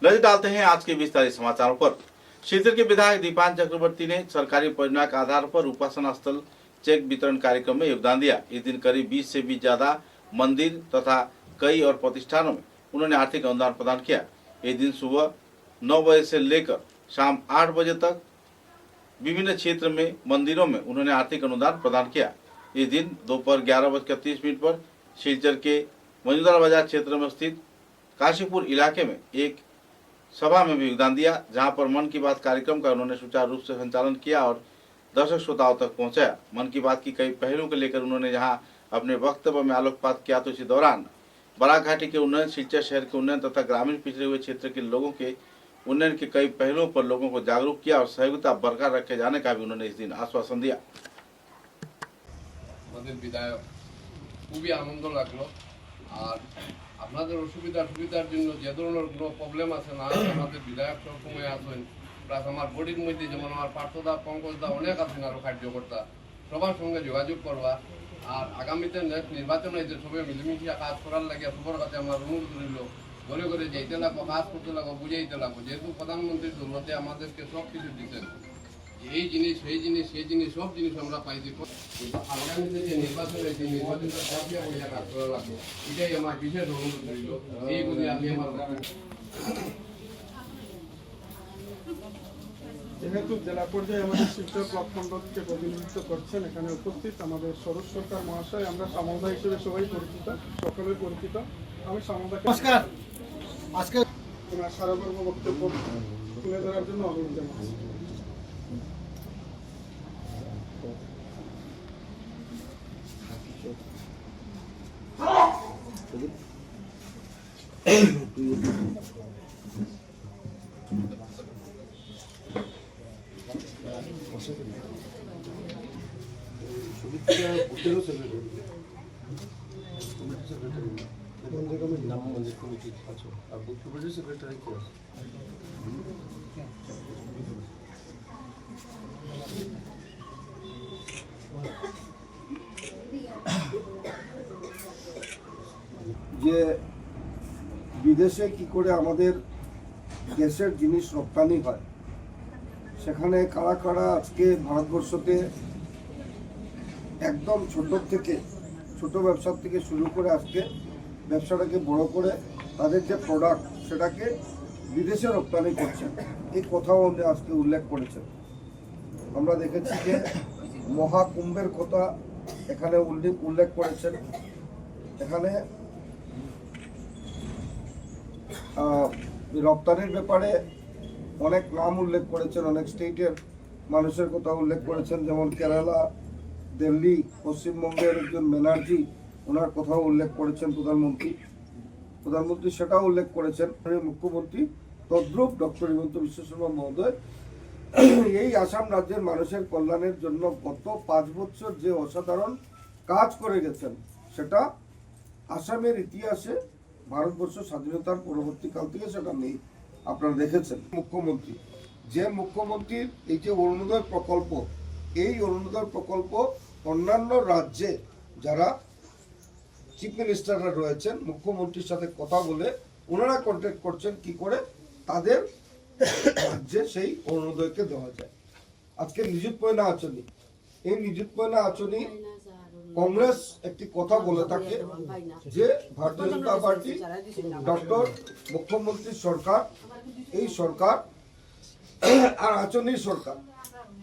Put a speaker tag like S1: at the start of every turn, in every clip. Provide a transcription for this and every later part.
S1: नजर डालते हैं आज के विस्तारित समाचारों पर। शीतल के विधायक दीपान चक्रवर्ती ने सरकारी परियोजना के आधार पर उपासना स्थल चेक वितरण कार्यक्रम में योगदान दिया। इस दिन करीब 20 से भी ज्यादा मंदिर तथा कई और प्रतिष्ठानों में उन्होंने आर्थिक अनुदान प्रदान किया। इस दिन सुबह 9 बजे से लेकर शाम 8 बजे तक विभिन्न क्षेत्र में मंदिरों में उन्होंने आर्थिक अनुदान प्रदान किया। इस दिन दोपहर 11:30 पर सिलचर के मौजूदा बाजार क्षेत्र में स्थित काशीपुर इलाके में एक सभा में भी योगदान दिया, जहां पर मन की बात कार्यक्रम का उन्होंने सुचारू रूप से संचालन किया और दर्शक श्रोताओं तक पहुंचाया। मन की बात की कई पहलुओं को लेकर उन्होंने जहां अपने वक्तव्य में आलोकपात किया, तो इसी दौरान बराक घाटी के उन्नयन, सिलचर शहर के उन्नयन तथा ग्रामीण पिछड़े हुए क्षेत्र के लोगों के उन्नयन के कई पहलुओं पर लोगों को जागरूक किया और सहयोगिता बरकरार रखे जाने का भी उन्होंने इस दिन आश्वासन दिया।
S2: विधायक খুবই আনন্দ লাগলো। আর আপনাদের সুবিধার জন্য যে ধরনের কোনো প্রবলেম আছে না, আমাদের বিধায়ক সবসময় আসেন। প্লাস আমার বডির মধ্যে যেমন আমার পার্থদা, পঙ্কজদা অনেক আছেন আরও কার্যকর্তা, সবার সঙ্গে যোগাযোগ করবা। আর আগামীতে নেক্সট নির্বাচনে যে সবাই মিলেমিশে কাজ করার লাগে সবার কাছে আমার অনুরোধ রইল, ঘরে ঘরে যেতে লাগবো, কাজ করতে লাগবো, বুঝাইতে লাগবো। যেহেতু প্রধানমন্ত্রীর দৌলতে আমাদেরকে সব কিছু দিতেন, এই জিনিস সেই জিনিস সেই জিনিস সব জিনিস আমরা পাইছি। আগামীতে যে নির্বাচন হয়েছে, নির্বাচনটা সবচেয়ে বড় কাজ করা লাগবে, এটাই আমার বিশেষ অনুরোধ রইল। এইগুলি আমি আমার
S3: যেহেতু জেলা পর্যায়ে আমাদের শিলচর ব্লক মণ্ডলকে প্রতিনিধিত্ব করছেন, এখানে উপস্থিত আমাদের সরোজ সরকার মহাশয়, আমরা সামলদা হিসেবে সবাই পরিচিত, সকলে পরিচিত। আমি সামলদাকে
S4: নমস্কার। আজকে
S3: ওনার সারমর্ম বক্তব্য তুলে ধরার জন্য অনুরোধ জানাচ্ছি।
S4: যে বিদেশে কি করে আমাদের দেশের জিনিস রপ্তানি হয়, সেখানে কারা কারা আজকে ভারতবর্ষতে একদম ছোট ব্যবসা থেকে শুরু করে আজকে ব্যবসাটাকে বড় করে তাদের যে প্রোডাক্ট সেটাকে বিদেশে রপ্তানি করছেন, এই কথাও আজকে উল্লেখ করেছেন। আমরা দেখেছি যে মহাকুম্ভের কথা এখানে উল্লেখ করেছেন। এখানে রপ্তানির ব্যাপারে অনেক নাম উল্লেখ করেছেন, অনেক স্টেটের মানুষের কথা উল্লেখ করেছেন, যেমন কেরালা, দিল্লি, পশ্চিমবঙ্গের একজন ব্যানার্জি, ওনার কথাও উল্লেখ করেছেন প্রধানমন্ত্রী সেটাও উল্লেখ করেছেন মুখ্যমন্ত্রী তদ্রূপ ডক্টর হিমন্ত বিশ্ব শর্মা মহোদয়। এই আসাম রাজ্যের মানুষের কল্যাণের জন্য গত 5 বছর যে অসাধারণ কাজ করে গেছেন, সেটা আসামের ইতিহাসে ভারতবর্ষ স্বাধীনতার পরবর্তীকাল থেকে সেটা নেই। আপনারা দেখেছেন মুখ্যমন্ত্রীর এই যে অরুণোদয় প্রকল্প, এই অরুণোদয় প্রকল্প অন্যান্য রাজ্যে যারা চিফ মিনিস্টাররা রয়েছেন, মুখ্যমন্ত্রীর সাথে কথা বলে ওনারা কন্ট্যাক্ট করছেন কি করে তাদের রাজ্যে সেই অরুণোদয়কে দেওয়া যায়। আজকে নিযুত ময়না আঁচনি, এই নিযুত ময়না আঁচনি কংগ্রেস একটি কথা বলে থাকে যে ভারতীয় জনতা পার্টি, ডক্টর মুখ্যমন্ত্রীর সরকার, এই সরকার আর আঁচনির সরকার।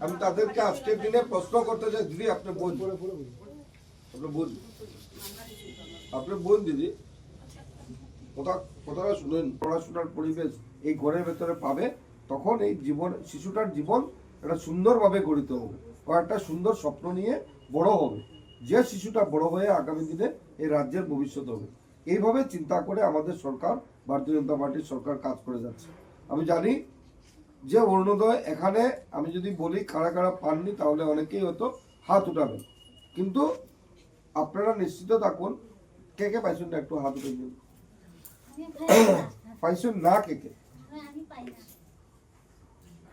S4: আমি তাদেরকে আজকের দিনে প্রশ্ন করতে চাই, দিদি আপনি বোন দিদি কথাটা শুনেন। পড়াশোনার পরিবেশ এই ঘরের ভেতরে পাবে, তখন এই শিশুটার জীবন একটা সুন্দরভাবে গড়িত হবে, একটা সুন্দর স্বপ্ন নিয়ে বড় হবে। যে শিশুটা বড় হয়ে আগামী দিনে এই রাজ্যের ভবিষ্যৎ হবে, এইভাবে চিন্তা করে আমাদের সরকার, ভারতীয় জনতা পার্টির সরকার কাজ করে যাচ্ছে। আমি জানি যে অরুণোদয় এখানে আমি যদি বলি কারা কারা পাননি, তাহলে অনেকেই হয়তো হাত উঠাবেন, কিন্তু আপনারা নিশ্চিত থাকুন কে কে পাইছেন না, একটু হাত উঠে দিন। পাইছেন না কে কে?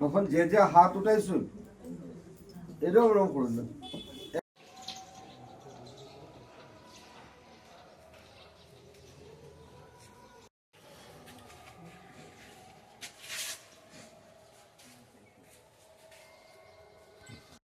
S4: তখন যে হাত উঠাইছেন এটাও ওরকম করে দেন।